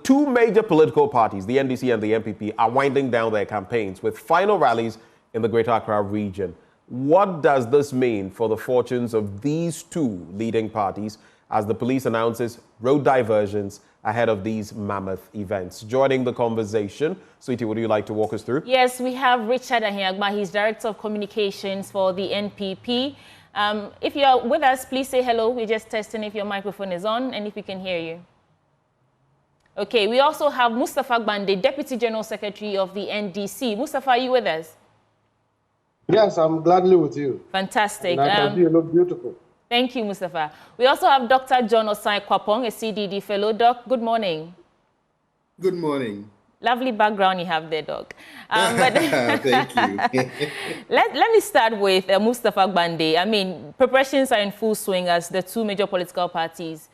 two major political parties, the NDC and the MPP, are winding down their campaigns with final rallies in the Greater Accra region. What does this mean for the fortunes of these two leading parties as the police announces road diversions ahead of these mammoth events? Joining the conversation, Sweetie, would you like to walk us through? Yes, we have Richard Ahiagbah. He's Director of Communications for the NPP. If you're with us, please say hello. We're just testing if your microphone is on and if we can hear you. Okay, we also have Mustafa Gbande, Deputy General Secretary of the NDC. Mustafa, are you with us? Yes, I'm gladly with you. Fantastic. And I can see you look beautiful. Thank you, Mustafa. We also have Dr. John Osai Kwapong, a CDD fellow. Doc, good morning. Good morning. Lovely background you have there, Doc. Thank you. Let me start with Mustafa Gbande. I mean, preparations are in full swing as the two major political parties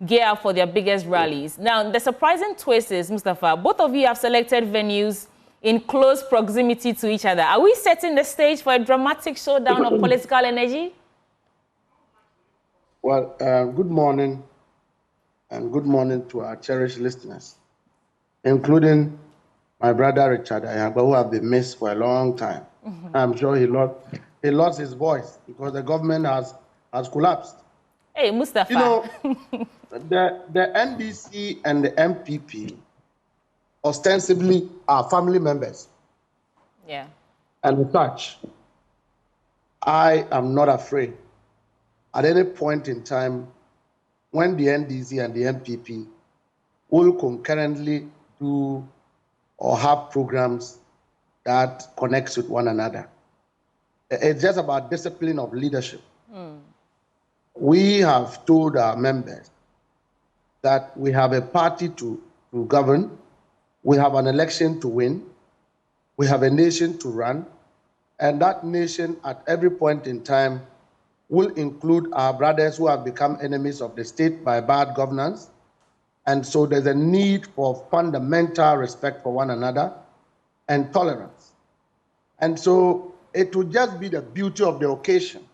gear up for their biggest rallies. Now, the surprising twist is, Mustafa, both of you have selected venues in close proximity to each other. Are we setting the stage for a dramatic showdown of political energy? Well, good morning, and good morning to our cherished listeners, including my brother Richard Ahiagbah, who have been missed for a long time. I'm sure he lost his voice because the government has collapsed. Hey, Mustafa. You know, the NDC and the MPP ostensibly are family members. Yeah. And as such, I am not afraid at any point in time when the NDC and the MPP will concurrently do or have programs that connects with one another. It's just about discipline of leadership. We have told our members that we have a party to govern, we have an election to win, we have a nation to run, and that nation at every point in time will include our brothers who have become enemies of the state by bad governance. And so there's a need for fundamental respect for one another and tolerance. And so it will just be the beauty of the occasion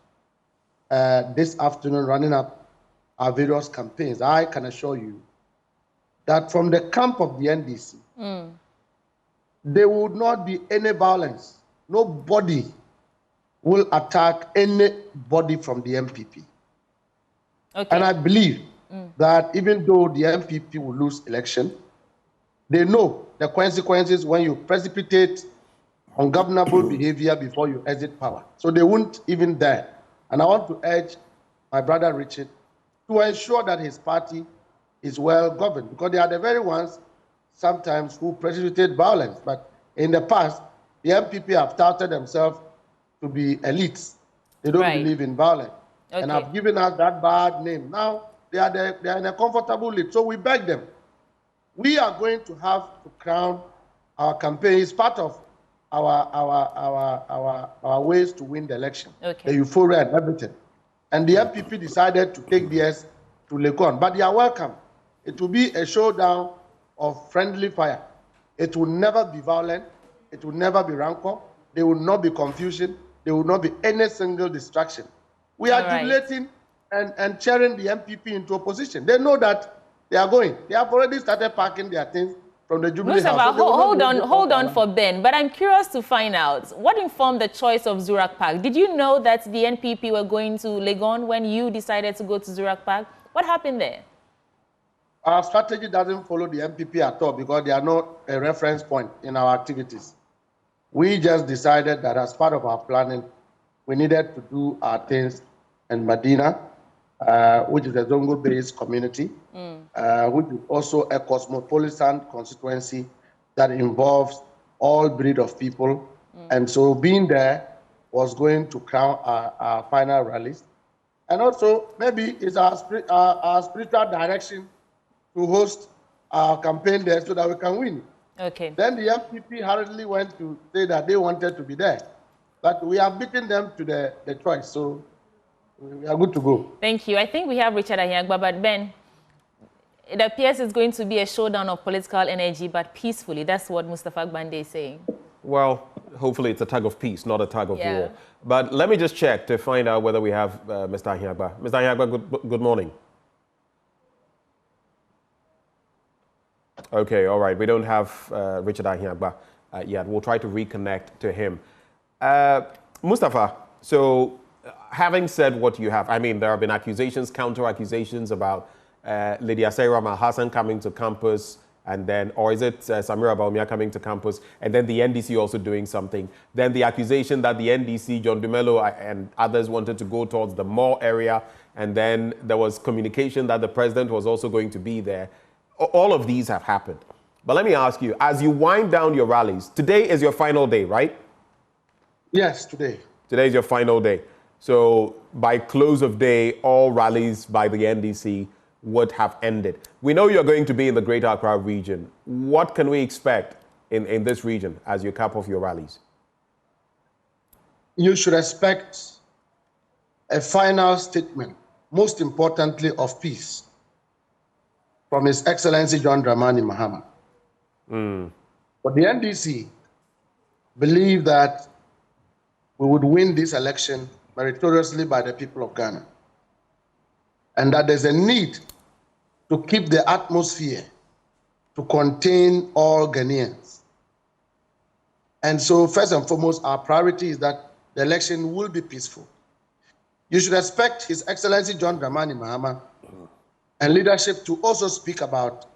this afternoon running up our various campaigns. I can assure you that from the camp of the NDC, there would not be any violence. Nobody will attack anybody from the MPP. Okay. And I believe that even though the MPP will lose election, they know the consequences when you precipitate ungovernable behavior before you exit power. So they won't even dare. And I want to urge my brother Richard to ensure that his party is well governed, because they are the very ones sometimes who precipitate violence. But in the past, the MPP have touted themselves to be elites. They don't believe in violence. Okay. And have given us that bad name. Now, they are in a comfortable lead. So we beg them. We are going to have to crown our campaign. It's part of our ways to win the election. Okay. The euphoria and everything. And the MPP decided to take theirs to Legon. But they are welcome. It will be a showdown of friendly fire. It will never be violent. It will never be rancor. There will not be confusion. There will not be any single distraction. We are jubilating and cheering the MPP into opposition. They know that they are going. They have already started packing their things from the Jubilee House. So hold on for Ben. But I'm curious to find out, what informed the choice of Zurich Park? Did you know that the NPP were going to Legon when you decided to go to Zurich Park? What happened there? Our strategy doesn't follow the MPP at all because they are not a reference point in our activities. We just decided that as part of our planning, we needed to do our things in Medina, which is a Zongo-based community, which is also a cosmopolitan constituency that involves all breed of people. And so being there was going to crown our final rallies. And also, maybe it's our spiritual direction to host our campaign there so that we can win. Okay. Then the MPP hurriedly went to say that they wanted to be there. But we have beaten them to the choice, so we are good to go. Thank you. I think we have Richard Ahiagbah, but Ben, it appears it's going to be a showdown of political energy, but peacefully. That's what Mustafa Gbande is saying. Well, hopefully it's a tug of peace, not a tug of war. But let me just check to find out whether we have Mr. Ahiagbah. Mr. Ahiagbah, good morning. Okay, all right. We don't have Richard Ahiagbah yet. We'll try to reconnect to him. Mustafa, so having said what you have, I mean, there have been accusations, counter-accusations about Lydia Saira Hassan coming to campus, and then, or is it Samira Baumia coming to campus, and then the NDC also doing something. Then the accusation that the NDC, John Dumelo and others wanted to go towards the mall area, and then there was communication that the president was also going to be there. All of these have happened. But let me ask you, as you wind down your rallies, today is your final day, right? Yes, today. Today is your final day. So by close of day, all rallies by the NDC would have ended. We know you're going to be in the Greater Accra region. What can we expect in this region as you cap off your rallies? You should expect a final statement, most importantly of peace, from His Excellency John Dramani Mahama. But the NDC believe that we would win this election meritoriously by the people of Ghana, and that there's a need to keep the atmosphere to contain all Ghanaians. And so, first and foremost, our priority is that the election will be peaceful. You should expect His Excellency John Dramani Mahama and leadership to also speak about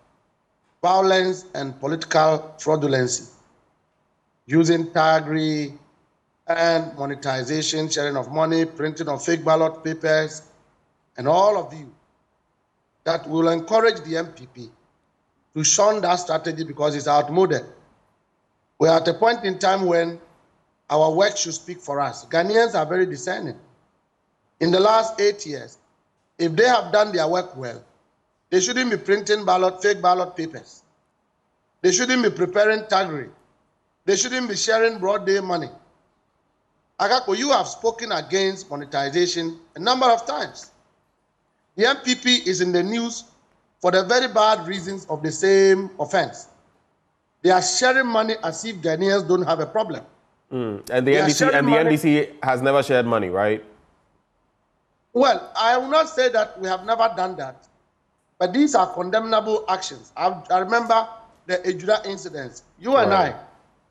violence and political fraudulency, using thuggery and monetization, sharing of money, printing of fake ballot papers, and all of you, that will encourage the MPP to shun that strategy because it's outmoded. We're at a point in time when our work should speak for us. Ghanaians are very discerning. In the last 8 years, if they have done their work well, they shouldn't be printing fake ballot papers. They shouldn't be preparing thuggery. They shouldn't be sharing broad day money. Agako, you have spoken against monetization a number of times. The MPP is in the news for the very bad reasons of the same offense. They are sharing money as if Ghanaians don't have a problem. And the NDC has never shared money, right? Well, I will not say that we have never done that, but these are condemnable actions. I remember the Ejura incidents. You and I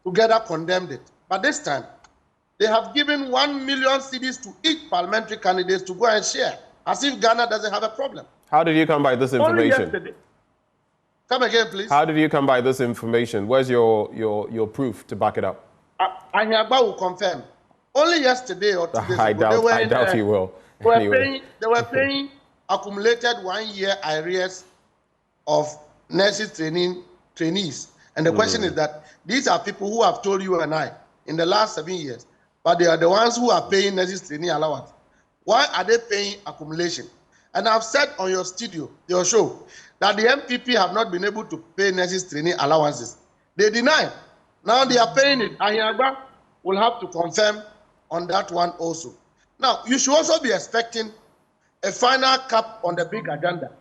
together condemned it. But this time, they have given 1 million cedis to each parliamentary candidate to go and share, as if Ghana doesn't have a problem. How did you come by this information? Only yesterday. Come again, please. How did you come by this information? Where's your proof to back it up? Ahiagbah will confirm. Only yesterday or 2 days I ago, I doubt he will. They were paying accumulated 1 year arrears of nurses trainees. And the question is that these are people who have told you and I in the last 7 years, but they are the ones who are paying nurses trainee allowance. Why are they paying accumulation? And I've said on your show, that the MPP have not been able to pay nurses trainee allowances. They deny. Now they are paying it. Ahiagbah will have to confirm on that one also. Now, you should also be expecting a final cap on the big agenda.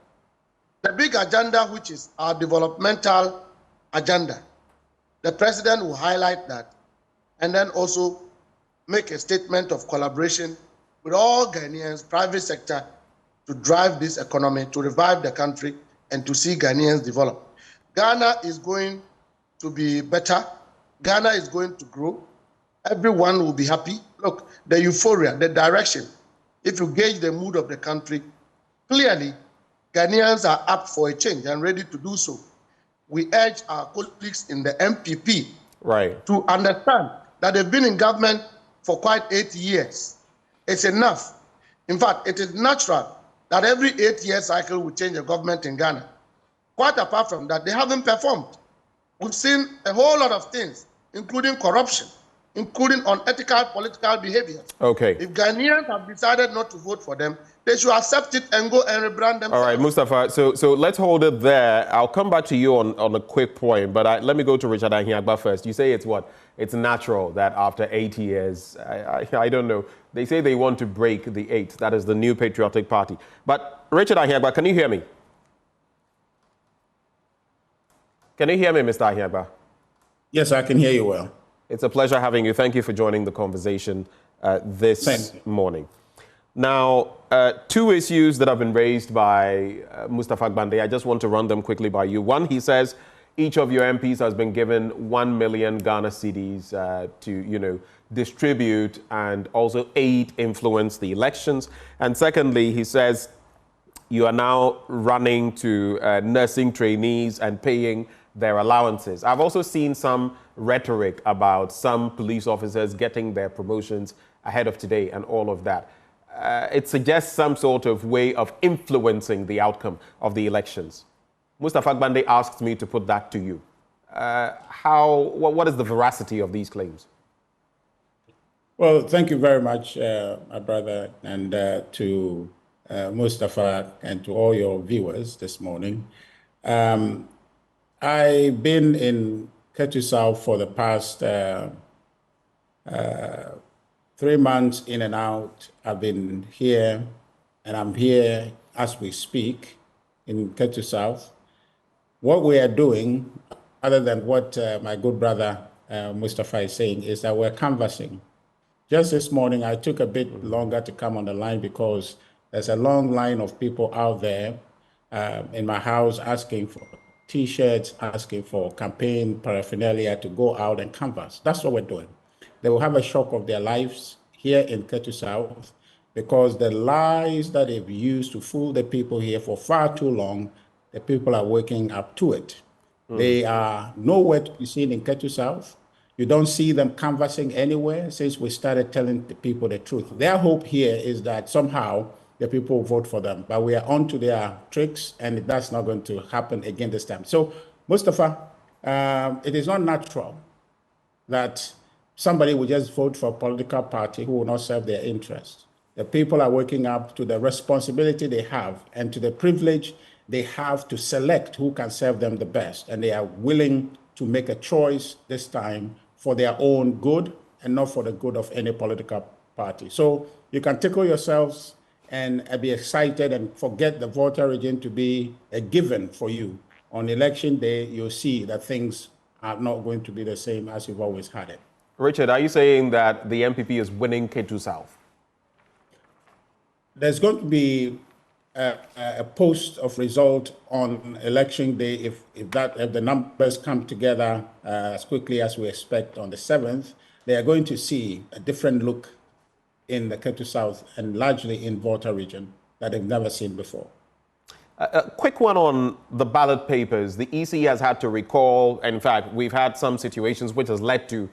The big agenda, which is our developmental agenda. The president will highlight that and then also make a statement of collaboration with all Ghanaians, private sector, to drive this economy, to revive the country, and to see Ghanaians develop. Ghana is going to be better. Ghana is going to grow. Everyone will be happy. Look, the euphoria, the direction, if you gauge the mood of the country, clearly Ghanaians are up for a change and ready to do so. We urge our colleagues in the MPP to understand that they've been in government for quite 8 years. It's enough. In fact, it is natural that every 8-year cycle will change the government in Ghana. Quite apart from that, they haven't performed. We've seen a whole lot of things, including corruption, including unethical political behavior. Okay. If Ghanaians have decided not to vote for them, they should accept it and go and rebrand themselves. All right, Mustafa, so let's hold it there. I'll come back to you on a quick point, but let me go to Richard Ahiagbah first. You say it's what? It's natural that after 8 years, I don't know, they say they want to break the 8. That is the New Patriotic Party. But Richard Ahiagbah, can you hear me? Can you hear me, Mr. Ahiagbah? Yes, I can hear you well. It's a pleasure having you. Thank you for joining the conversation this morning. Now, 2 issues that have been raised by Mustafa Gbande, I just want to run them quickly by you. One, he says Each of your MPs has been given 1 million Ghana cedis to, distribute and also aid influence the elections. And secondly, he says you are now running to nursing trainees and paying their allowances. I've also seen some rhetoric about some police officers getting their promotions ahead of today and all of that. It suggests some sort of way of influencing the outcome of the elections. Mustafa Agbande asked me to put that to you. What is the veracity of these claims? Well, thank you very much, my brother, and to Mustafa and to all your viewers this morning. I've been in Ketu South for the past 3 months in and out. I've been here, and I'm here as we speak in Ketu South. What we are doing, other than what my good brother Mustafa is saying, is that we're canvassing. Just this morning, I took a bit longer to come on the line because there's a long line of people out there in my house asking for T-shirts, asking for campaign paraphernalia to go out and canvass. That's what we're doing. They will have a shock of their lives here in Ketu South because the lies that they've used to fool the people here for far too long, the people are waking up to it. They are nowhere to be seen in Ketu South. You don't see them canvassing anywhere since we started telling the people the truth. Their hope here is that somehow the people will vote for them, but we are on to their tricks, and that's not going to happen again this time. So, Mustafa, it is not natural that somebody will just vote for a political party who will not serve their interests. The people are waking up to the responsibility they have and to the privilege they have to select who can serve them the best, and they are willing to make a choice this time for their own good and not for the good of any political party. So you can tickle yourselves and be excited and forget the Volta Region to be a given for you. On election day, you'll see that things are not going to be the same as you've always had it. Richard, are you saying that the MPP is winning Ketu South? There's going to be a post of result on election day if the numbers come together as quickly as we expect on the 7th. They are going to see a different look in the Ketu South and largely in Volta Region that they've never seen before. A quick one on the ballot papers. The EC has had to recall, in fact, we've had some situations which has led to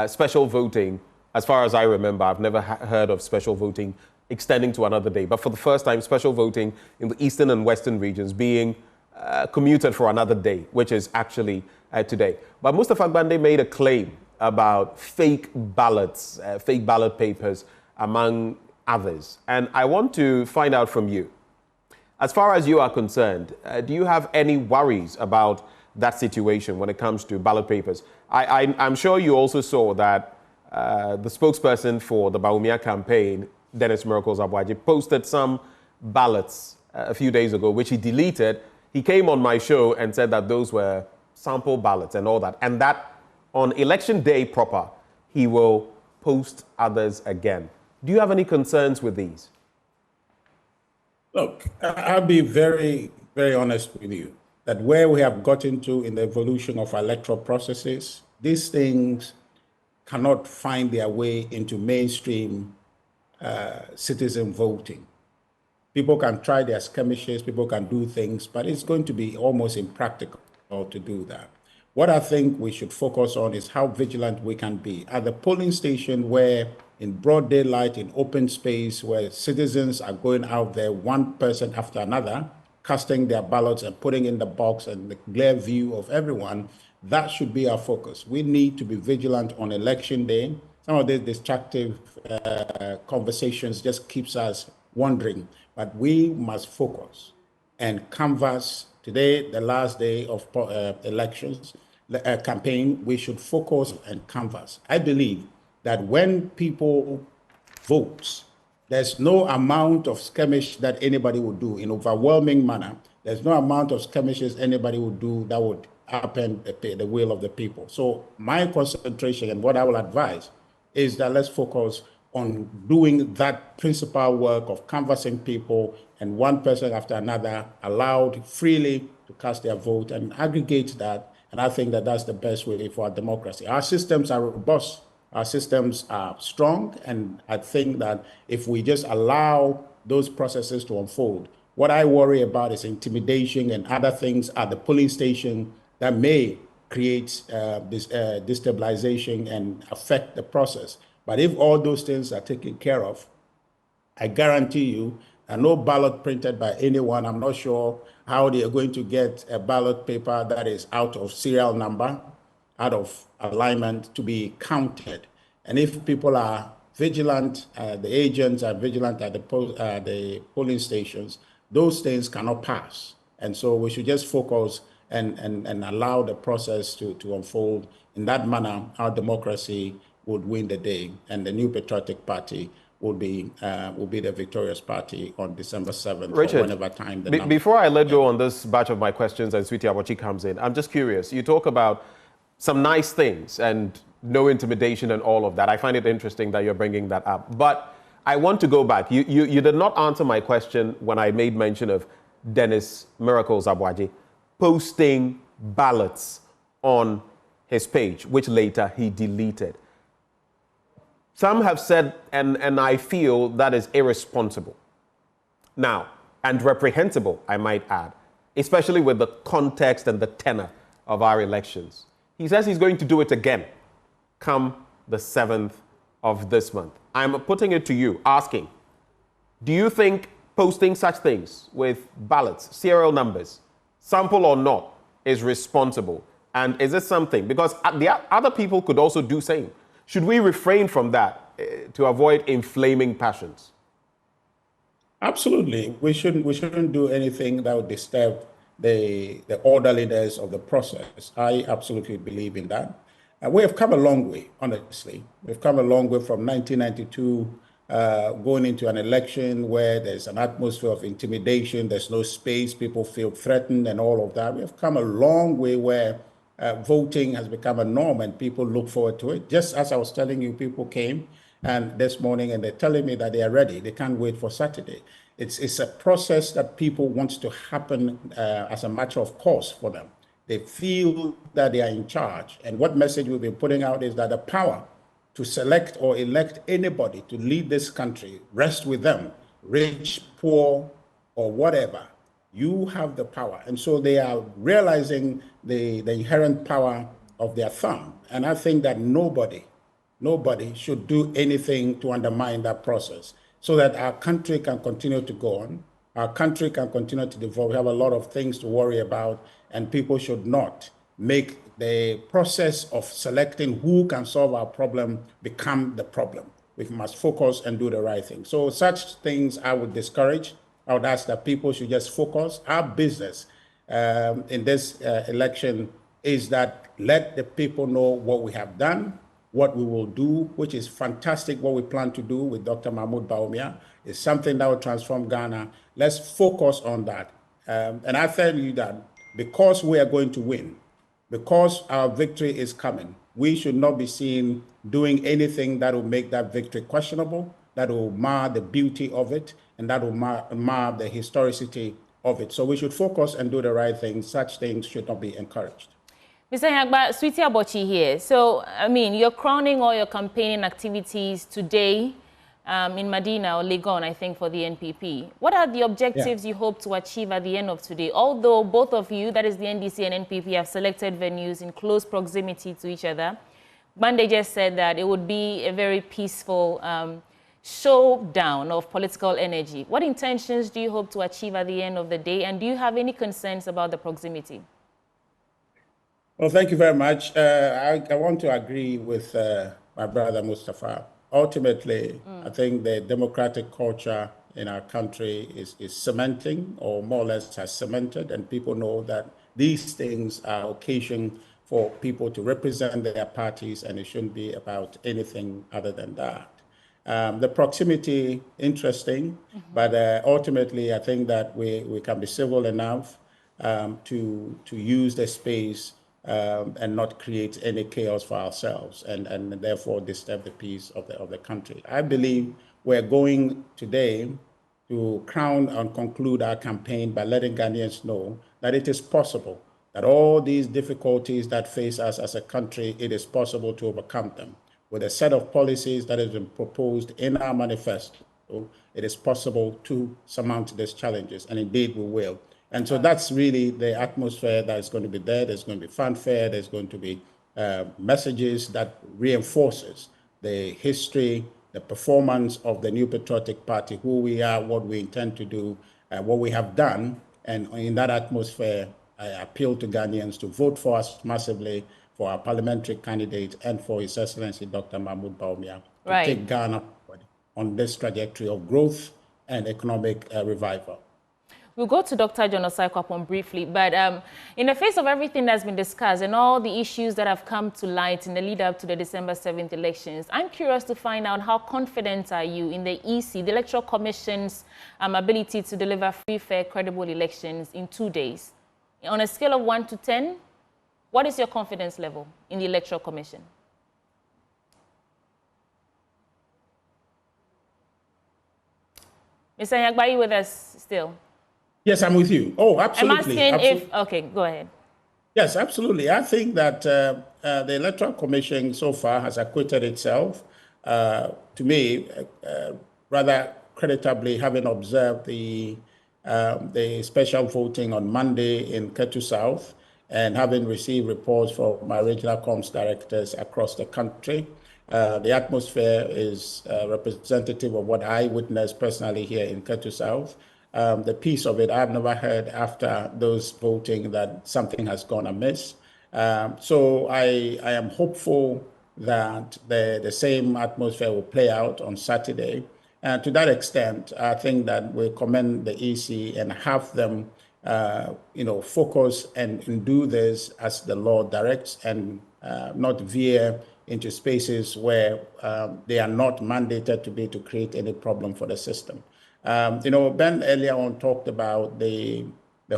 special voting. As far as I remember, I've never heard of special voting extending to another day. But for the first time, special voting in the eastern and western regions being commuted for another day, which is actually today. But Mustafa Agbande made a claim about fake ballots, fake ballot papers, among others. And I want to find out from you, as far as you are concerned, do you have any worries about that situation when it comes to ballot papers? I'm sure you also saw that the spokesperson for the Bawumia campaign, Dennis Miracles Abwaji, posted some ballots a few days ago, which he deleted. He came on my show and said that those were sample ballots and all that, and that on election day proper, he will post others again. Do you have any concerns with these? Look, I'll be very, very honest with you that where we have gotten to in the evolution of electoral processes, these things cannot find their way into mainstream citizen voting. People can try their skirmishes, people can do things, but it's going to be almost impractical to do that. What I think we should focus on is how vigilant we can be at the polling station, where in broad daylight, in open space, where citizens are going out there, one person after another, casting their ballots and putting in the box and the glare view of everyone. That should be our focus. We need to be vigilant on election day. Some of these destructive conversations just keeps us wondering, but we must focus and canvass. Today, the last day of elections, campaign, we should focus and canvass. I believe that when people vote, there's no amount of skirmish that anybody would do in overwhelming manner. There's no amount of skirmishes anybody would do that would happen the will of the people. So my concentration and what I will advise is that let's focus on doing that principal work of canvassing people and one person after another allowed freely to cast their vote and aggregate that And I think that that's the best way for our democracy. Our systems are robust. Our systems are strong. And I think that if we just allow those processes to unfold, what I worry about is intimidation and other things at the polling station that may create this destabilization and affect the process. But if all those things are taken care of, I guarantee you, no ballot printed by anyone. I'm not sure how they are going to get a ballot paper that is out of serial number, out of alignment to be counted. And if people are vigilant, the agents are vigilant at the polling stations, those things cannot pass. And so we should just focus and allow the process to unfold. In that manner, our democracy would win the day, and the New Patriotic Party will be the victorious party on December 7th, Richard, or whenever time before I let go on this batch of my questions and Sweetie Abachi comes in, I'm just curious. You talk about some nice things and no intimidation and all of that. I find it interesting that you're bringing that up. But I want to go back. You did not answer my question when I made mention of Dennis Miracles Abwaji posting ballots on his page, which later he deleted. Some have said, and I feel that is irresponsible. Now, and reprehensible, I might add, especially with the context and the tenor of our elections. He says he's going to do it again come the 7th of this month. I'm putting it to you, asking, do you think posting such things with ballots, serial numbers, sample or not, is responsible? And is it something, because the other people could also do same. Should we refrain from that to avoid inflaming passions? Absolutely. We shouldn't do anything that would disturb the orderliness of the process. I absolutely believe in that. And we have come a long way, honestly. We've come a long way from 1992 going into an election where there's an atmosphere of intimidation, there's no space, people feel threatened and all of that. We have come a long way where voting has become a norm and people look forward to it. Just as I was telling you, people came and this morning and they're telling me that they are ready. They can't wait for Saturday. It's a process that people want to happen as a matter of course for them. They feel that they are in charge. And what message we've been putting out is that the power to select or elect anybody to lead this country rests with them, rich, poor, or whatever. You have the power. And so they are realizing the inherent power of their thumb. And I think that nobody should do anything to undermine that process so that our country can continue to go on. Our country can continue to develop. We have a lot of things to worry about, and people should not make the process of selecting who can solve our problem become the problem. We must focus and do the right thing. So such things I would discourage. I would ask that people should just focus. Our business in this election is that let the people know what we have done, what we will do, which is fantastic. What we plan to do with Dr. Mahmoud Bawumia is something that will transform Ghana. Let's focus on that. And I tell you that because we are going to win, because our victory is coming, we should not be seen doing anything that will make that victory questionable, that will mar the beauty of it, and that will mar the historicity of it. So we should focus and do the right thing. Such things should not be encouraged. Mr. Ahiagbah, Sweetie Abachi here. So, I mean, you're crowning all your campaigning activities today in Medina or Legon, I think, for the NPP. What are the objectives you hope to achieve at the end of today? Although both of you, that is the NDC and NPP, have selected venues in close proximity to each other, Bande just said that it would be a very peaceful showdown of political energy. What intentions do you hope to achieve at the end of the day? And do you have any concerns about the proximity? Well, thank you very much. I want to agree with my brother Mustafa. Ultimately, I think the democratic culture in our country is cementing, or more or less has cemented, and people know that these things are occasion for people to represent their parties, and it shouldn't be about anything other than that. The proximity, interesting, but ultimately, I think that we can be civil enough to use the space and not create any chaos for ourselves and therefore disturb the peace of the country. I believe we're going today to crown and conclude our campaign by letting Ghanaians know that it is possible that all these difficulties that face us as a country, it is possible to overcome them. With a set of policies that has been proposed in our manifesto, it is possible to surmount these challenges, and indeed we will. And so that's really the atmosphere that is going to be there. There's going to be fanfare. There's going to be messages that reinforces the history, the performance of the New Patriotic Party, who we are, what we intend to do, what we have done. And in that atmosphere, I appeal to Ghanaians to vote for us massively, for our parliamentary candidate, and for His Excellency Dr. Mahmoud Bawumia to take Ghana on this trajectory of growth and economic revival. We'll go to Dr. John Osai-Kwapong briefly, but in the face of everything that's been discussed and all the issues that have come to light in the lead up to the December 7th elections, I'm curious to find out how confident are you in the EC, the Electoral Commission's ability to deliver free, fair, credible elections in 2 days? On a scale of 1 to 10, what is your confidence level in the Electoral Commission? Mr. Ahiagbah, are you with us still? Yes, I'm with you. Oh, absolutely. I'm asking if, okay, go ahead. Yes, absolutely. I think that the Electoral Commission so far has acquitted itself, to me, rather creditably, having observed the special voting on Monday in Ketu South and having received reports from my regional comms directors across the country. The atmosphere is representative of what I witnessed personally here in Ketu South. The piece of it, I've never heard after those voting that something has gone amiss. So I am hopeful that the same atmosphere will play out on Saturday. And to that extent, I think that we commend the EC and have them, focus and do this as the law directs and not veer into spaces where they are not mandated to be to create any problem for the system. Ben earlier on talked about the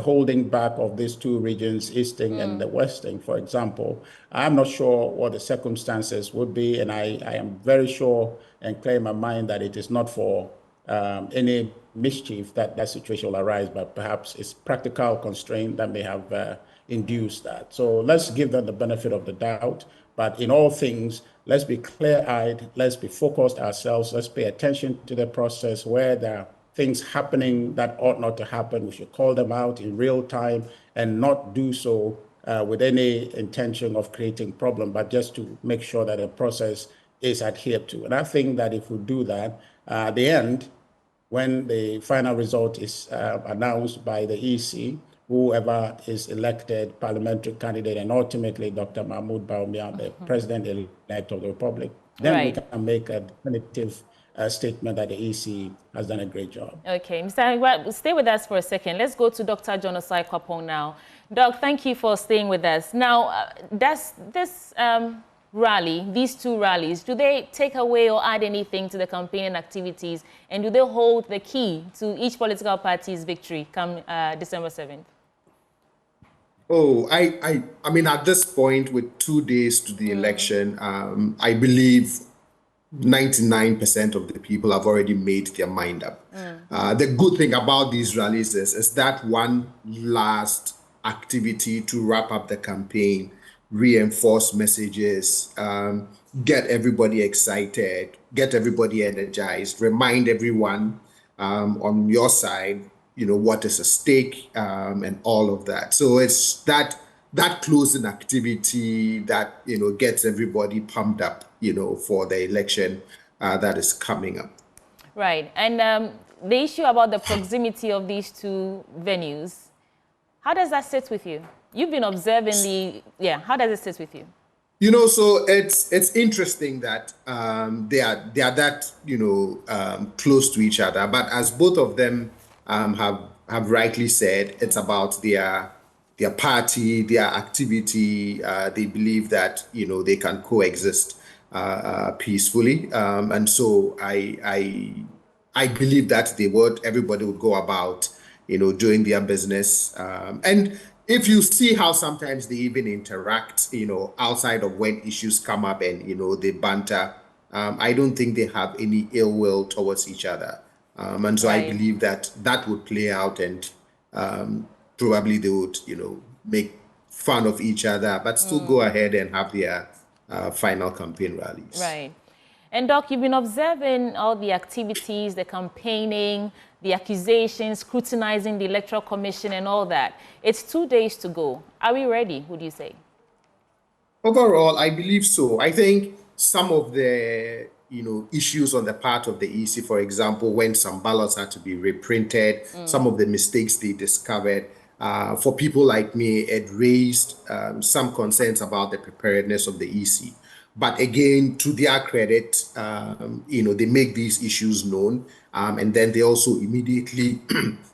holding back of these two regions, Eastern and the Western, for example. I'm not sure what the circumstances would be, and I am very sure and clear in my mind that it is not for any mischief that situation will arise, but perhaps it's practical constraint that may have induced that. So let's give them the benefit of the doubt. But in all things, let's be clear-eyed, let's be focused ourselves, let's pay attention to the process where there are things happening that ought not to happen. We should call them out in real time and not do so with any intention of creating problem, but just to make sure that the process is adhered to. And I think that if we do that, at the end, when the final result is announced by the EC, whoever is elected parliamentary candidate and ultimately Dr. Mahmoud Bawumia, the president-elect of the Republic, then we can make a definitive statement that the EC has done a great job. Okay, Mr. Ahiagbah, stay with us for a second. Let's go to Dr. John Osai-Kwapong now. Doc, thank you for staying with us. Now, does this rally, these two rallies, do they take away or add anything to the campaign activities, and do they hold the key to each political party's victory come December 7th? Oh, I mean, at this point, with 2 days to the election, I believe 99% of the people have already made their mind up. The good thing about these rallies is that one last activity to wrap up the campaign, reinforce messages, get everybody excited, get everybody energized, remind everyone on your side, what is at stake, and all of that. So it's that closing activity that, gets everybody pumped up, for the election that is coming up. Right. And the issue about the proximity of these two venues, how does that sit with you? You've been observing how does it sit with you? So it's interesting that they are that, close to each other, but as both of them have rightly said, it's about their party, their activity. They believe that they can coexist peacefully, and so I believe that everybody would go about doing their business, and if you see how sometimes they even interact outside of when issues come up and they banter, I don't think they have any ill will towards each other. And so I believe that would play out, and probably they would, make fun of each other, but still go ahead and have their final campaign rallies. Right. And Doc, you've been observing all the activities, the campaigning, the accusations, scrutinizing the Electoral Commission and all that. It's 2 days to go. Are we ready, would you say? Overall, I believe so. I think some of the issues on the part of the EC, for example, when some ballots had to be reprinted, some of the mistakes they discovered, for people like me, it raised some concerns about the preparedness of the EC. But again, to their credit, they make these issues known, and then they also immediately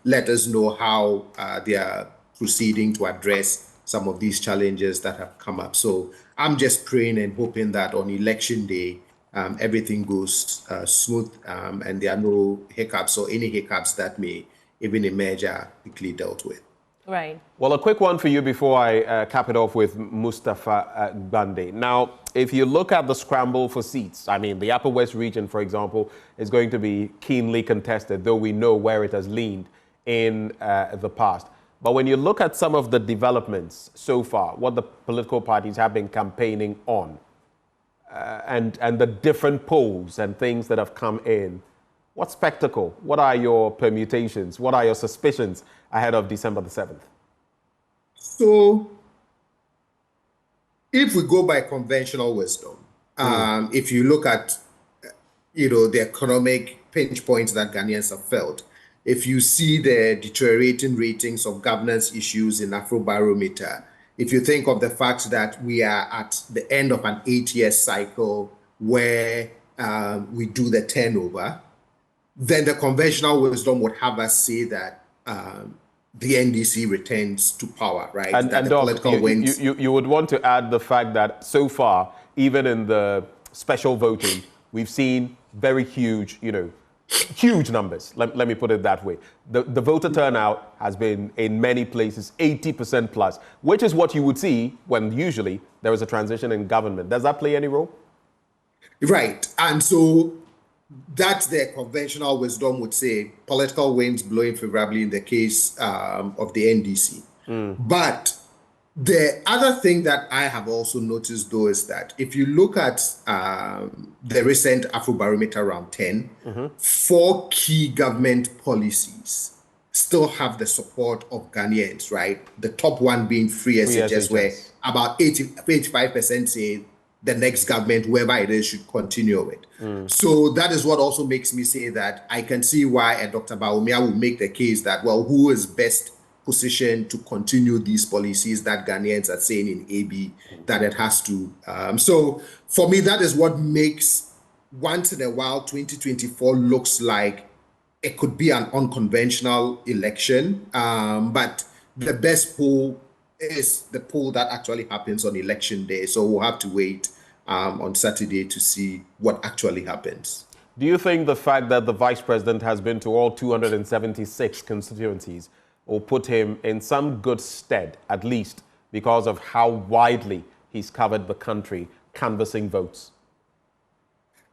let us know how they are proceeding to address some of these challenges that have come up. So I'm just praying and hoping that on election day, everything goes smooth and there are no hiccups, or any hiccups that may even emerge are quickly dealt with. Right. Well, a quick one for you before I cap it off with Mustafa Gbande. Now, if you look at the scramble for seats, I mean, the Upper West region, for example, is going to be keenly contested, though we know where it has leaned in the past. But when you look at some of the developments so far, what the political parties have been campaigning on, and the different polls and things that have come in, what spectacle? What are your permutations? What are your suspicions ahead of December the 7th? So, if we go by conventional wisdom, if you look at, the economic pinch points that Ghanaians have felt, if you see the deteriorating ratings of governance issues in Afrobarometer, if you think of the fact that we are at the end of an 8-year cycle where we do the turnover, then the conventional wisdom would have us say that the NDC returns to power, right? And that the Doc, political wins. You would want to add the fact that so far, even in the special voting, we've seen very huge, huge numbers. Let me put it that way. The voter turnout has been, in many places, 80% plus, which is what you would see when usually there is a transition in government. Does that play any role? Right. And so that's the conventional wisdom would say political winds blowing favorably in the case of the NDC. But the other thing that I have also noticed, though, is that if you look at the recent Afrobarometer round 10, 4 key government policies still have the support of Ghanaians, right? The top one being free SHS, where about 85% say the next government, whoever it is, should continue it. So that is what also makes me say that I can see why Dr. Bawumia will make the case that, well, who is best positioned to continue these policies that Ghanaians are saying in AB that it has to. So for me, that is what makes once in a while 2024 looks like it could be an unconventional election. But the best poll is the poll that actually happens on election day. So we'll have to wait on Saturday to see what actually happens. Do you think the fact that the vice president has been to all 276 constituencies will put him in some good stead, at least because of how widely he's covered the country canvassing votes?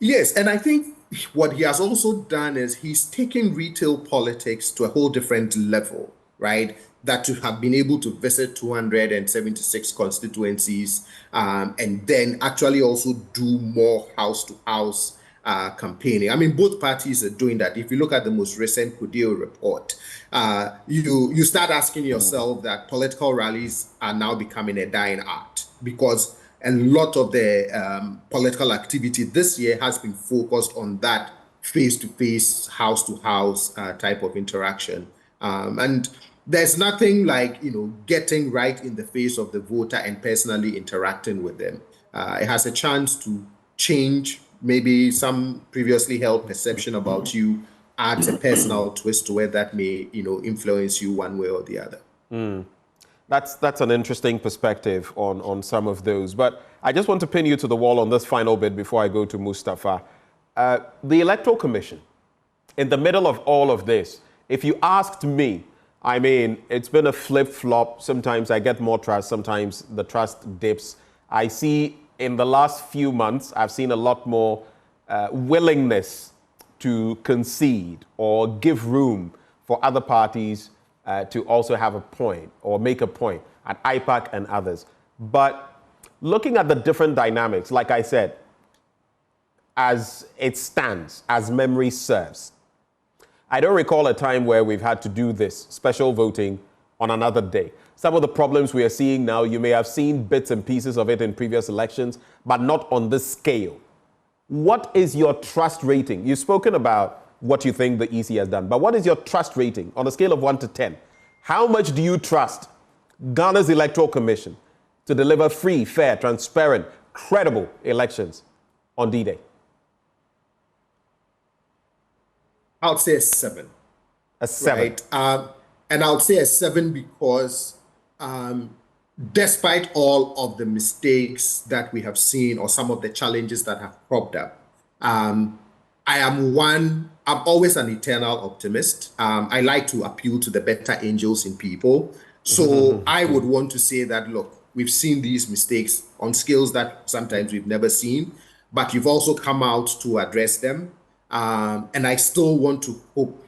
Yes, and I think what he has also done is he's taken retail politics to a whole different level, right? That to have been able to visit 276 constituencies and then actually also do more house-to-house campaigning. I mean, both parties are doing that. If you look at the most recent Kudio report, you start asking yourself that political rallies are now becoming a dying art, because a lot of the political activity this year has been focused on that face-to-face, house-to-house type of interaction. And there's nothing like, getting right in the face of the voter and personally interacting with them. It has a chance to change maybe some previously held perception about you, adds a personal twist to where that may, influence you one way or the other. That's an interesting perspective on some of those. But I just want to pin you to the wall on this final bit before I go to Mustafa. The Electoral Commission, in the middle of all of this, if you asked me, I mean, it's been a flip-flop. Sometimes I get more trust, sometimes the trust dips. I see in the last few months, I've seen a lot more willingness to concede or give room for other parties to also have a point or make a point. at IPAC and others. But looking at the different dynamics, like I said, as it stands, as memory serves, I don't recall a time where we've had to do this, special voting, on another day. Some of the problems we are seeing now, you may have seen bits and pieces of it in previous elections, but not on this scale. What is your trust rating? You've spoken about what you think the EC has done, but what is your trust rating on a scale of 1 to 10? How much do you trust Ghana's Electoral Commission to deliver free, fair, transparent, credible elections on D-Day? I would say a 7. A 7. Right? And I would say a 7 because despite all of the mistakes that we have seen or some of the challenges that have cropped up, I'm always an eternal optimist. I like to appeal to the better angels in people. So I would want to say that, look, we've seen these mistakes on scales that sometimes we've never seen, but you've also come out to address them. And I still want to hope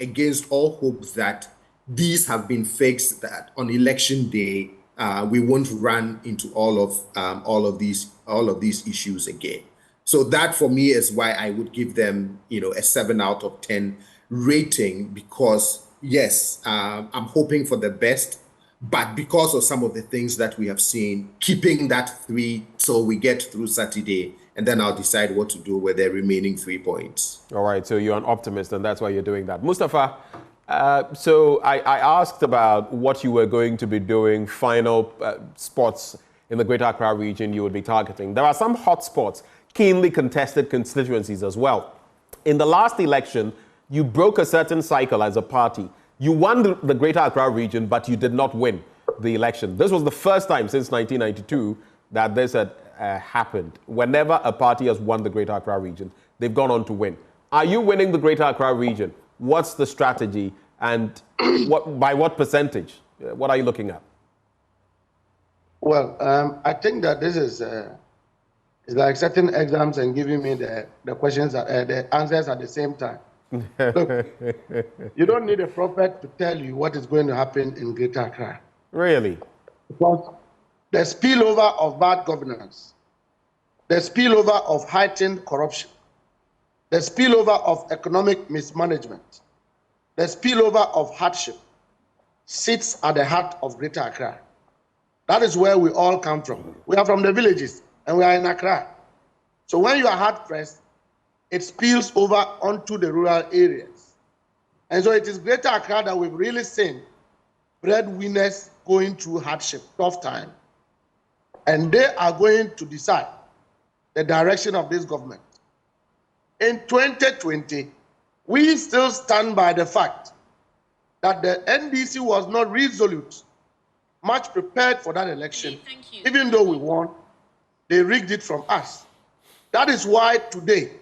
against all hope that these have been fixed, that on election day, we won't run into all of these issues again. So that for me is why I would give them, a 7 out of 10 rating, because yes, I'm hoping for the best, but because of some of the things that we have seen, keeping that 3 till we get through Saturday, and then I'll decide what to do with the remaining 3 points. All right, so you're an optimist, and that's why you're doing that. Mustafa, so I asked about what you were going to be doing, final spots in the Greater Accra region you would be targeting. There are some hot spots, keenly contested constituencies as well. In the last election, you broke a certain cycle as a party. You won the Greater Accra region, but you did not win the election. This was the first time since 1992 that this had happened. Whenever a party has won the Greater Accra region, they've gone on to win. Are you winning the Greater Accra region? What's the strategy, and by what percentage? What are you looking at? Well, I think that this is like setting exams and giving me the questions, the answers at the same time. Look, you don't need a prophet to tell you what is going to happen in Greater Accra. Really? Because the spillover of bad governance, the spillover of heightened corruption, the spillover of economic mismanagement, the spillover of hardship sits at the heart of Greater Accra. That is where we all come from. We are from the villages and we are in Accra. So when you are hard-pressed, it spills over onto the rural areas. And so it is Greater Accra that we've really seen breadwinners going through hardship, tough time. And they are going to decide the direction of this government. In 2020, we still stand by the fact that the NDC was not resolute, much prepared for that election. Even though we won, they rigged it from us. That is why today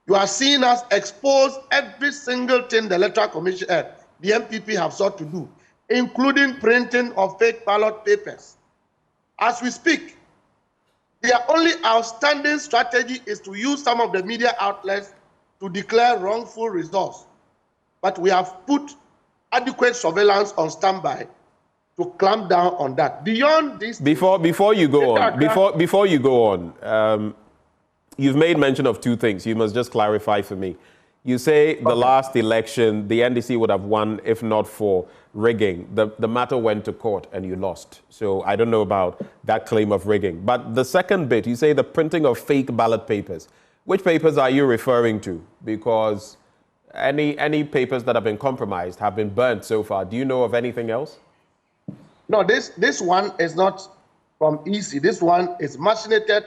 you are seeing us expose every single thing the Electoral Commission, the MPP have sought to do, including printing of fake ballot papers. As we speak, their only outstanding strategy is to use some of the media outlets to declare wrongful results. But we have put adequate surveillance on standby to clamp down on that. Beyond this, before you go on, you've made mention of 2 things. You must just clarify for me. You say the last election, the NDC would have won if not for rigging. The matter went to court and you lost. So I don't know about that claim of rigging. But the second bit, you say the printing of fake ballot papers. Which papers are you referring to? Because any papers that have been compromised have been burnt so far. Do you know of anything else? No, this one is not from EC. This one is machinated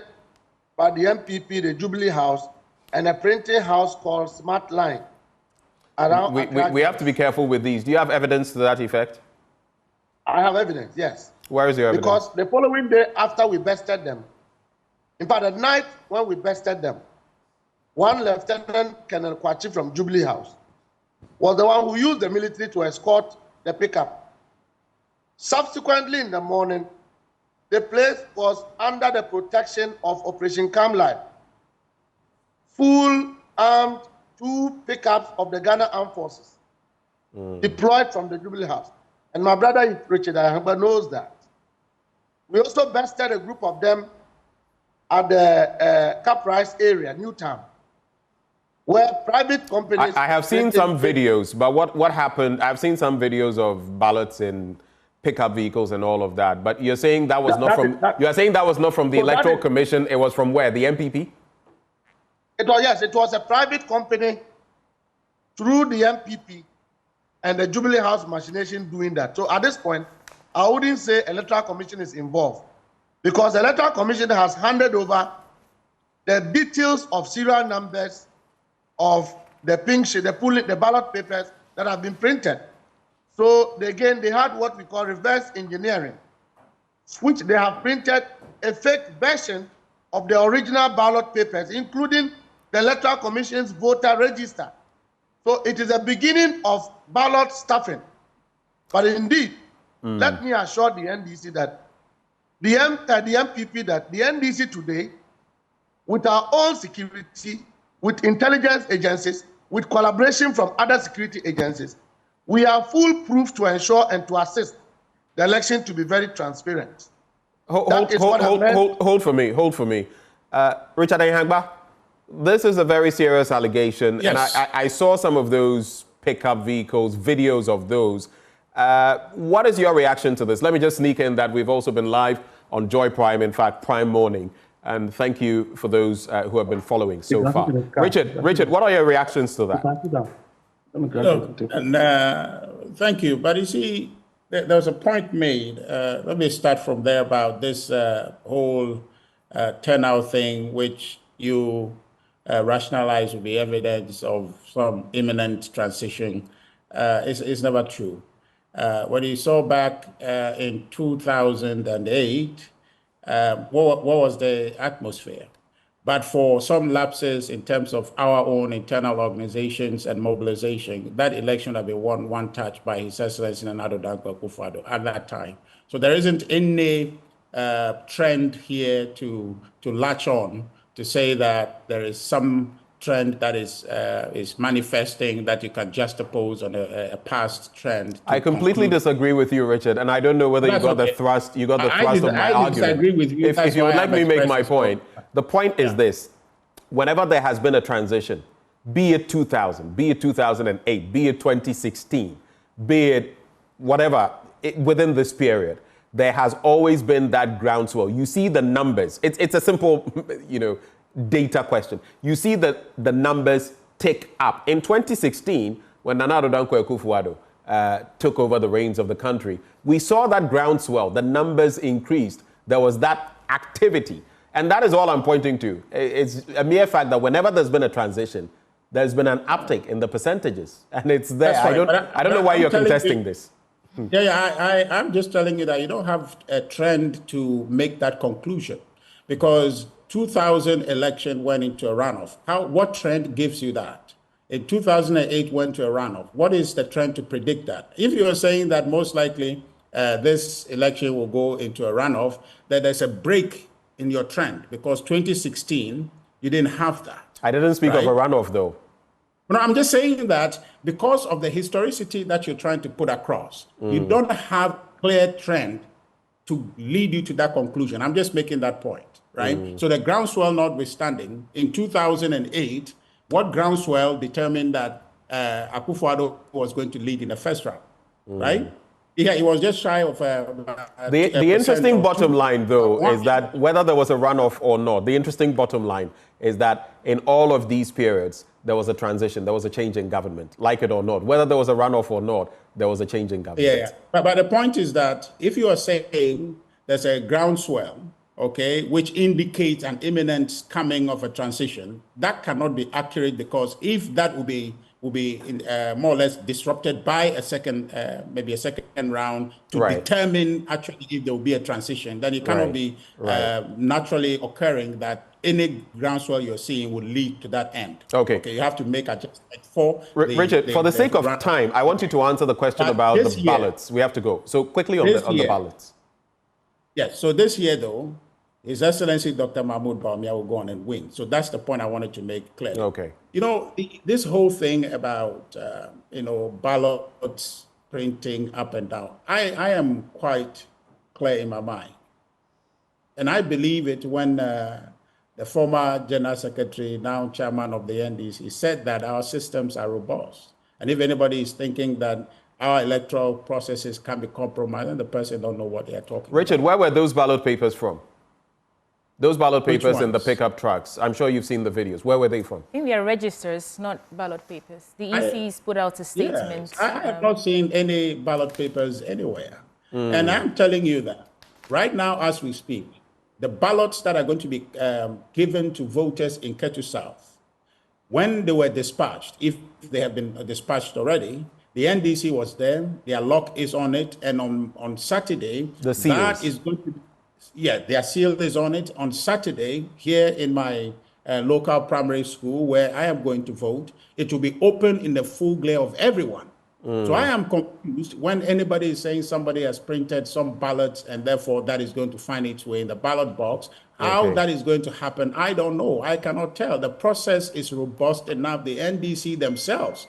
by the MPP, the Jubilee House, and a printing house called Smart Line. We have to be careful with these. Do you have evidence to that effect? I have evidence, yes. Where is your evidence? Because the following day after we bested them, in fact, at night when we bested them, one Lieutenant Colonel Kwachi from Jubilee House was the one who used the military to escort the pickup. Subsequently in the morning, the place was under the protection of Operation Camlife. Full armed 2 pickups of the Ghana Armed Forces deployed from the Jubilee House. And my brother Richard Ahiagbah knows that. We also bested a group of them at the Caprice area, Newtown, where private companies... I have seen some videos, but what happened? I've seen some videos of ballots in pickup vehicles and all of that. But you're saying that was you're saying that was not from the Electoral Commission. It was from where? The MPP? Yes, it was a private company through the MPP and the Jubilee House machination doing that. So at this point, I wouldn't say Electoral Commission is involved, because the Electoral Commission has handed over the details of serial numbers of the pink sheet, the ballot papers that have been printed. So again, they had what we call reverse engineering, which they have printed a fake version of the original ballot papers, including the Electoral Commission's voter register. So it is a beginning of ballot stuffing. But indeed, let me assure the NDC that the MPP, that the NDC today, with our own security, with intelligence agencies, with collaboration from other security agencies, we are foolproof to ensure and to assist the election to be very transparent. Hold for me. Richard Ahiagbah, this is a very serious allegation, yes. And I saw some of those pickup vehicles, videos of those. What is your reaction to this? Let me just sneak in that we've also been live on Joy Prime, in fact, Prime Morning. And thank you for those who have been following so far. Richard, what are your reactions to that? Thank you. But you see, there was a point made. Let me start from there about this whole turnout thing, which you rationalize with the evidence of some imminent transition. It's never true. What you saw back in 2008, what was the atmosphere? But for some lapses in terms of our own internal organizations and mobilization, that election had been won one touch by His Excellency Nana Addo Dankwa Akufo-Addo at that time. So there isn't any trend here to latch on to say that there is some trend that is manifesting that you can juxtapose on a past trend. I completely disagree with you, Richard, and I don't know whether you got the thrust. You got the thrust of my argument. I disagree with you. If you would let me make my point, the point is this: whenever there has been a transition, be it 2000, be it 2008, be it 2016, be it whatever within this period, there has always been that groundswell. You see the numbers. It's a simple, data question. You see that the numbers tick up. In 2016, when Nana Addo Dankwa Akufo-Addo took over the reins of the country, we saw that groundswell. The numbers increased. There was that activity. And that is all I'm pointing to. It's a mere fact that whenever there's been a transition, there's been an uptick in the percentages. And it's there. Right. I don't know why you're contesting this. I'm just telling you that you don't have a trend to make that conclusion, because 2000 election went into a runoff. What trend gives you that? In 2008 went to a runoff. What is the trend to predict that? If you are saying that most likely this election will go into a runoff, then there's a break in your trend, because 2016 you didn't have that. I didn't speak of a runoff though. No, I'm just saying that because of the historicity that you're trying to put across, you don't have clear trend to lead you to that conclusion. I'm just making that point. Right? So the groundswell notwithstanding, in 2008, what groundswell determined that Akufo-Addo was going to lead in the first round, right? Yeah, he was just shy of the interesting bottom line, though, is that whether there was a runoff or not, the interesting bottom line is that in all of these periods, there was a transition, there was a change in government, like it or not. Whether there was a runoff or not, there was a change in government. Yeah. But the point is that if you are saying there's a groundswell, okay, which indicates an imminent coming of a transition, that cannot be accurate, because if that will be more or less disrupted by a second, maybe a second round to determine actually if there will be a transition, then it cannot be naturally occurring that any groundswell you're seeing would lead to that end. Okay, you have to make adjustment for Richard, for the sake of time, I want you to answer the question about the ballots. We have to go. So quickly on the ballots. Yes, so this year though, His Excellency Dr. Mahmoud Bawumia will go on and win. So that's the point I wanted to make clear. Okay. This whole thing about, ballots printing up and down, I am quite clear in my mind And I believe it when the former General Secretary, now Chairman of the NDC, said that our systems are robust. And if anybody is thinking that our electoral processes can be compromised, then the person don't know what they are talking Richard, about. where were those ballot papers from? Those ballot Which papers in the ones? pickup trucks. I'm sure you've seen the videos. Where were they from? I think they are registers, not ballot papers. The EC's put out a statement. Yes, I have not seen any ballot papers anywhere. And I'm telling you that right now as we speak, the ballots that are going to be given to voters in Ketu South, when they were dispatched, if they have been dispatched already, the NDC was there, their lock is on it, and on Saturday, the seals. that is going to be, yeah, their seal is on it. On Saturday, here in my local primary school where I am going to vote, it will be open in the full glare of everyone. So I am confused when anybody is saying somebody has printed some ballots and therefore that is going to find its way in the ballot box. How that is going to happen, I don't know. I cannot tell. The process is robust enough. The NDC themselves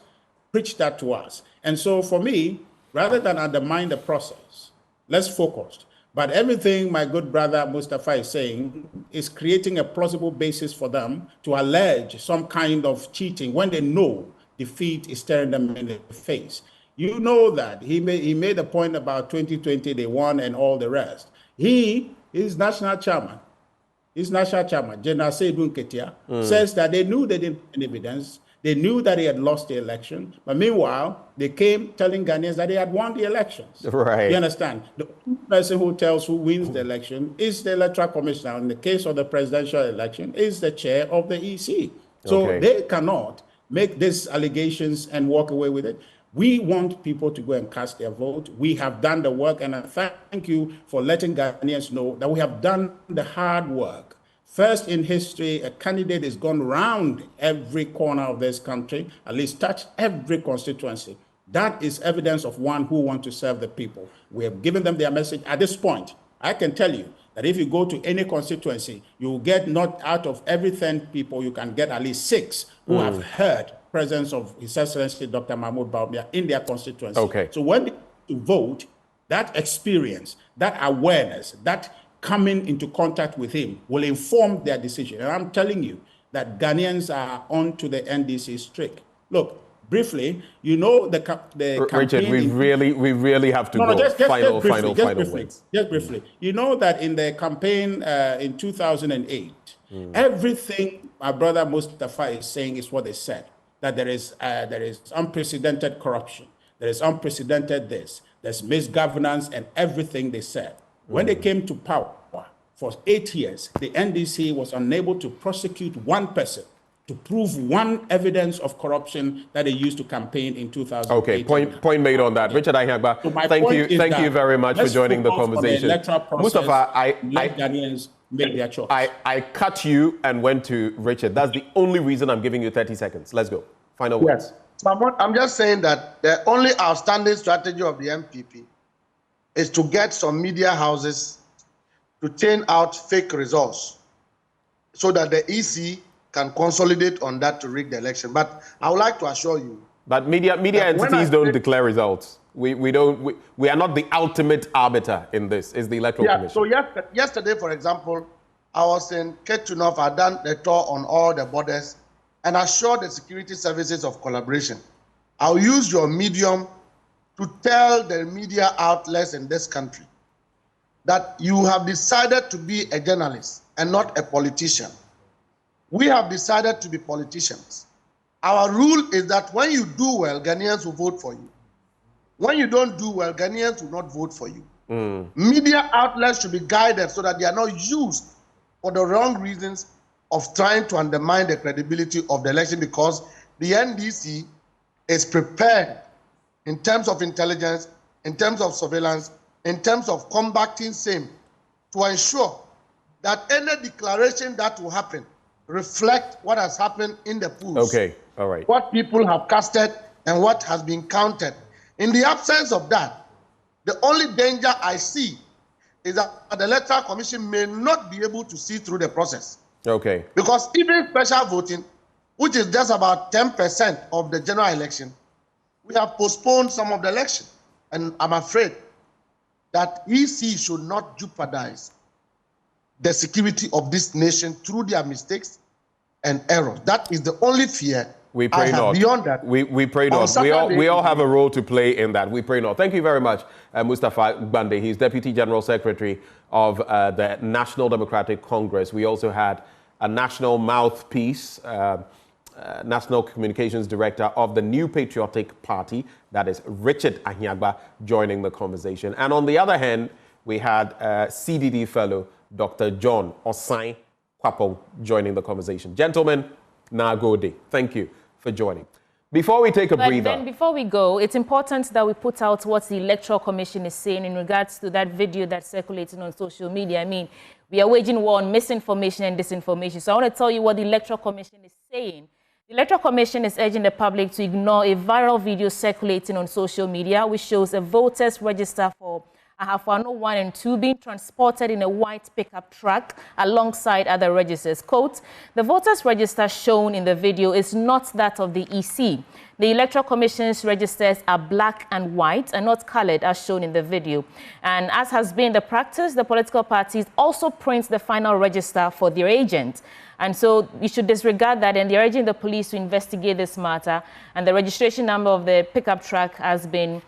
preach that to us. And so for me, rather than undermine the process, let's focus. But everything my good brother Mustafa is saying is creating a plausible basis for them to allege some kind of cheating when they know defeat is staring them in the face. You know that he made a point about 2020, they won and all the rest. He is national chairman. His national chairman, General Seydou Nketia, says that they knew they didn't have evidence. They knew that he had lost the election. But meanwhile, they came telling Ghanaians that he had won the elections. Right. You understand? The person who tells who wins the election is the electoral commissioner. In the case of the presidential election, is the chair of the EC. So they cannot make these allegations and walk away with it. We want people to go and cast their vote. We have done the work, and I thank you for letting Ghanaians know that we have done the hard work. First in history, a candidate has gone round every corner of this country, at least touched every constituency. That is evidence of one who wants to serve the people. We have given them their message. At this point, I can tell you that if you go to any constituency, you will get not out of every 10 people, you can get at least 6 who have heard presence of His Excellency Dr. Mahmoud Bawumia in their constituency. So when they vote, that experience, that awareness, that coming into contact with him will inform their decision. And I'm telling you that Ghanaians are on to the NDC's trick. Look, briefly, you know the campaign. Richard, we really have to go. Just final briefly, words. Just briefly. You know that in the campaign in 2008, everything my brother Mustafa is saying is what they said. That there is unprecedented corruption, there is unprecedented this, there's misgovernance and everything they said. When they came to power for 8 years, the NDC was unable to prosecute one person to prove one evidence of corruption that they used to campaign in 2008. Okay, point made on that. Richard Ahiagbah, So thank you very much for joining the conversation. Mustafa, let Ghanaians make their choice. I cut you and went to Richard. That's the only reason I'm giving you 30 seconds. Let's go. Final words. So I'm just saying that the only outstanding strategy of the MPP is to get some media houses to turn out fake results so that the EC can consolidate on that to rig the election. But I would like to assure you. But media entities don't declare results. We are not the ultimate arbiter in this. It's the electoral commission. So yesterday, for example, I was in Ketu North. I done the tour on all the borders and assured the security services of collaboration. I'll use your medium to tell the media outlets in this country that you have decided to be a journalist and not a politician. We have decided to be politicians. Our rule is that when you do well, Ghanaians will vote for you. When you don't do well, Ghanaians will not vote for you. Media outlets should be guided so that they are not used for the wrong reasons of trying to undermine the credibility of the election, because the NDC is prepared in terms of intelligence, in terms of surveillance, in terms of combating same, to ensure that any declaration that will happen reflect what has happened in the polls. Okay, all right. What people have casted and what has been counted. In the absence of that, the only danger I see is that the Electoral Commission may not be able to see through the process. Okay. Because even special voting, which is just about 10% of the general election, we have postponed some of the election. And I'm afraid that EC should not jeopardize the security of this nation through their mistakes and errors. That is the only fear we pray I have. not. Beyond that, we pray not. We all have a role to play in that. We pray not. Thank you very much, Mustafa Gbande. He's Deputy General Secretary of the National Democratic Congress. We also had a national mouthpiece, National Communications Director of the New Patriotic Party, that is Richard Ahiagbah, joining the conversation. And on the other hand, we had CDD fellow Dr. John Osai Kwapo joining the conversation. Gentlemen, Nagode, thank you for joining. Before we take a breather... Then before we go, it's important that we put out what the Electoral Commission is saying in regards to that video that's circulating on social media. I mean, we are waging war on misinformation and disinformation. So I want to tell you what the Electoral Commission is saying. The Electoral Commission is urging the public to ignore a viral video circulating on social media, which shows a voters register for Ahiagbah 1 and 2 being transported in a white pickup truck alongside other registers. Quote, the voters register shown in the video is not that of the EC. The Electoral Commission's registers are black and white and not colored as shown in the video. And as has been the practice, the political parties also print the final register for their agent. And so we should disregard that, and they're urging the police to investigate this matter. And the registration number of the pickup truck has been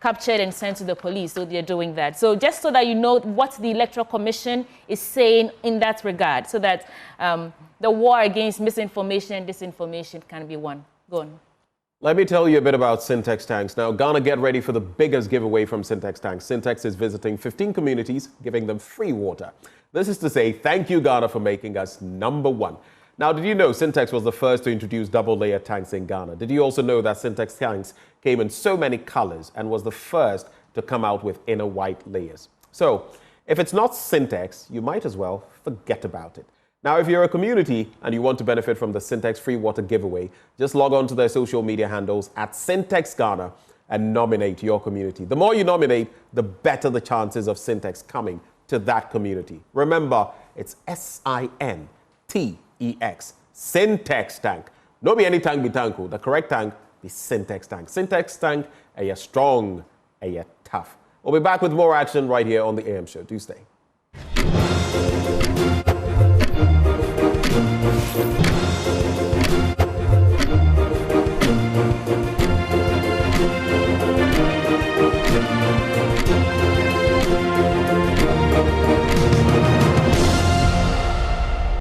captured and sent to the police, so they're doing that. So just so that you know what the Electoral Commission is saying in that regard, so that the war against misinformation and disinformation can be won. Go on. Let me tell you a bit about Syntex Tanks. Now, Ghana, get ready for the biggest giveaway from Syntex Tanks. Syntex is visiting 15 communities, giving them free water. This is to say, thank you, Ghana, for making us #1. Now, did you know Syntex was the first to introduce double-layer tanks in Ghana? Did you also know that Syntex tanks came in so many colors and was the first to come out with inner white layers? So, if it's not Syntex, you might as well forget about it. Now, if you're a community and you want to benefit from the Syntex free water giveaway, just log on to their social media handles at Syntex Ghana and nominate your community. The more you nominate, the better the chances of Syntex coming to that community. Remember, it's SINTEX, Syntex tank. No be any tank be tanko. The correct tank be Syntex tank. Syntex tank, a strong, a tough. We'll be back with more action right here on the AM show. Do stay.